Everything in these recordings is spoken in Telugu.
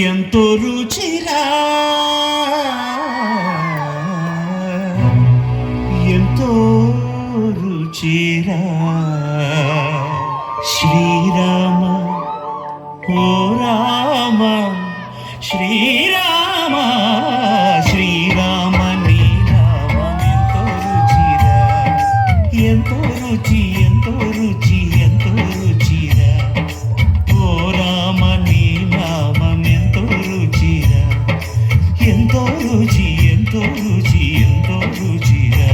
ఎంతో రుచిరా ఎంతో రుచిరా శ్రీరామ ఓ రామ శ్రీరామ శ్రీరామ నీ నామం ఎంతో రుచి ఎంతో రుచి ఎంతో రుచిరా ఓ రామ నీ నామం ఎంతో రుచిరా ఎంతో రుచి ఎంతో రుచి ఎంతో రుచిరా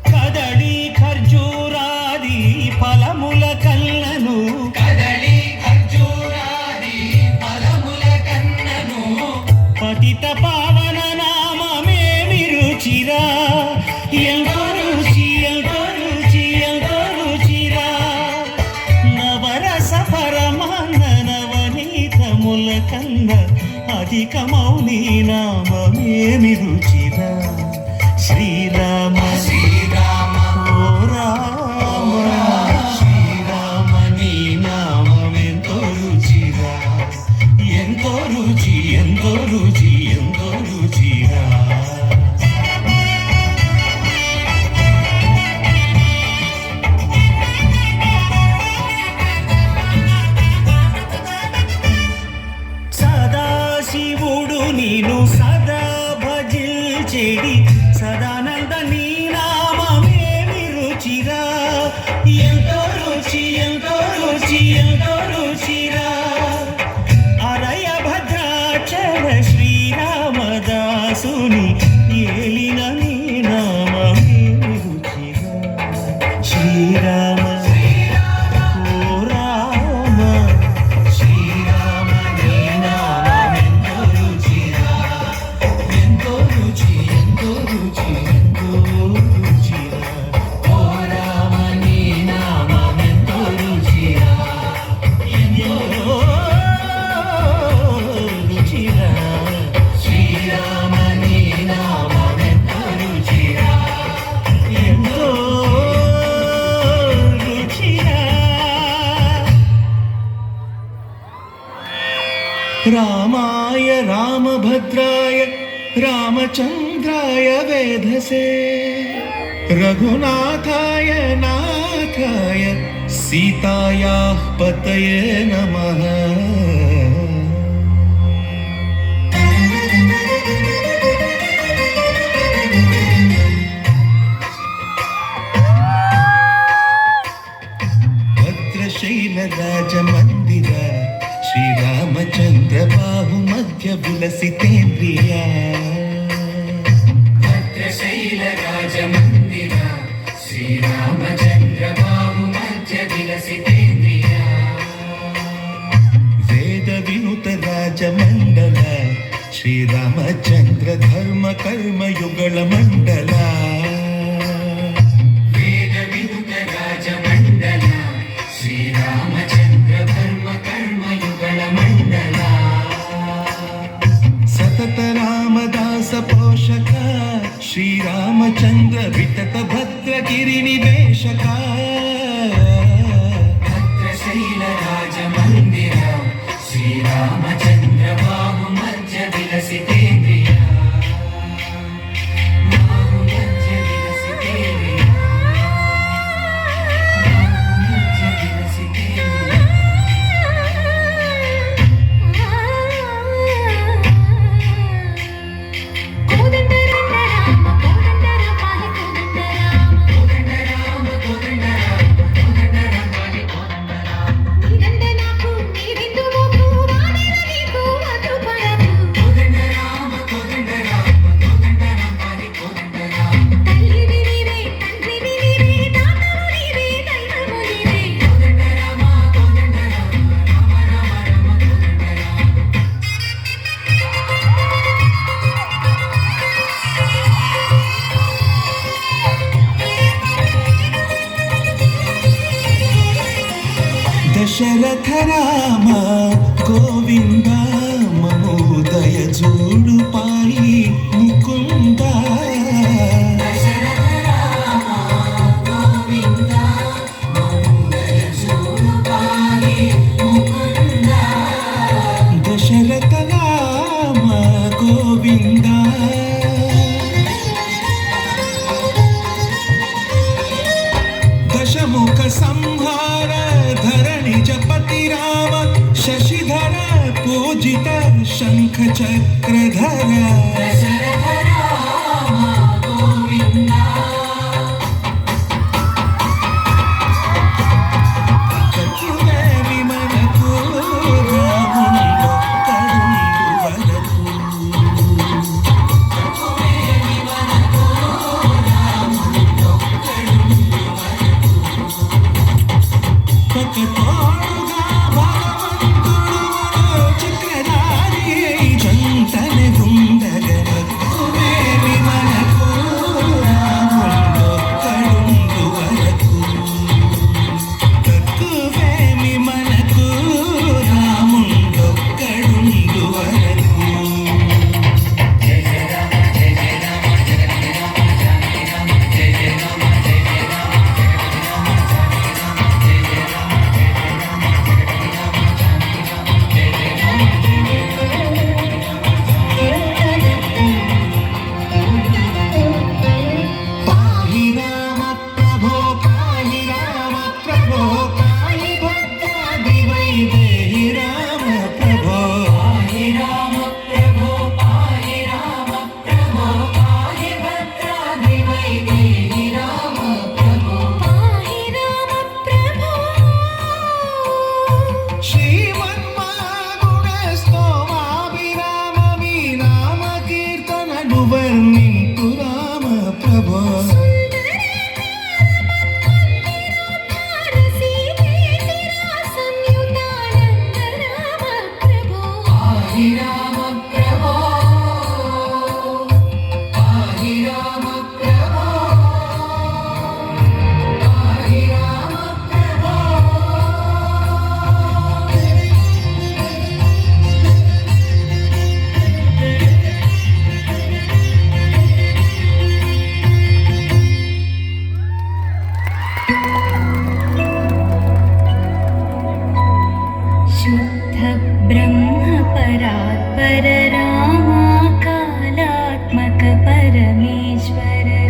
కదళి ఖర్జూరాది ఫలముల కళ్ళను కదళి ఖర్జూరాది ఫలముల కన్నను పతిత పావన నామమేమి రుచిరా ఎంతో రుచి ఎంతో రుచి ఎంతో రుచిరా నవరస పరమాన్న నవనీతముల కన్న అధికమౌ నీ నామమేమి రుచిరా శ్రీరామ శ్రీరామ ఓ రామ శ్రీరామ నీ నామం ఎంతో రుచిరా ఎంతో రుచి ఎంతో రుచి ఎంతో రుచిరా సదాశివుడు నీను సదా భజిల్చెడి సదానంద నీ నామమేమి రుచిరా ఎంతో రుచి ఎంతో రుచి ఎంతో రుచిరా అరయ భద్రాచల శ్రీరామదాసుని ఏలిన నీ నామమేమి రుచిరా శ్రీరామ ఓ రామ శ్రీరామ నీ నామం ఎంతో రుచిరా ఎంతో రుచి ఎంతో రుచి ఎంతో రుచిరా ఓ రామ నీ నామం ఎంతో రుచిరా ఎంతో రుచిరా శ్రీరామ నీ నామం ఎంతో రుచిరా ఎంతో రుచిరా రామాయ రామభద్రాయ రామచంద్రాయ వేధసే రఘునాథాయ నాథాయ సీతాయాః పతయే నమః భద్రశైల రాజమందిర శ్రీరామచంద్ర బాహు మధ్య విలసితేంద్రియ భద్రశైల రాజమందిర శ్రీరామచంద్ర బాహు మధ్య విలసితేంద్రియ వేద వినుత రాజమండల శ్రీరామచంద్ర ధర్మ కర్మ యుగళ మండల వేద వినుత రాజమండల శ్రీరామచంద్ర ధర్మ కర్మ యుగళ మండల సతత రామదాస పోషక శ్రీరామచంద్ర వితత భద్రగిరి నివేశక భద్రశైల రాజమందిర శ్రీరామచంద్ర బాహు మధ్య విలసితేంద్రియ బాహు మధ్య విలసితేంద్రియ బాహు మధ్య విలసితేంద్రియ కోదండరామ కోదండరామ కోదండరామ కోదండరామ కోదండరామ కోదండరామ కోదండరామ కోదండరామ కోదండరామ రామ రామ రామ కోదండరామ దశరథ రామ గోవింద మమోదయ జూడు పాయి ముకుంద विघ्नेश्वर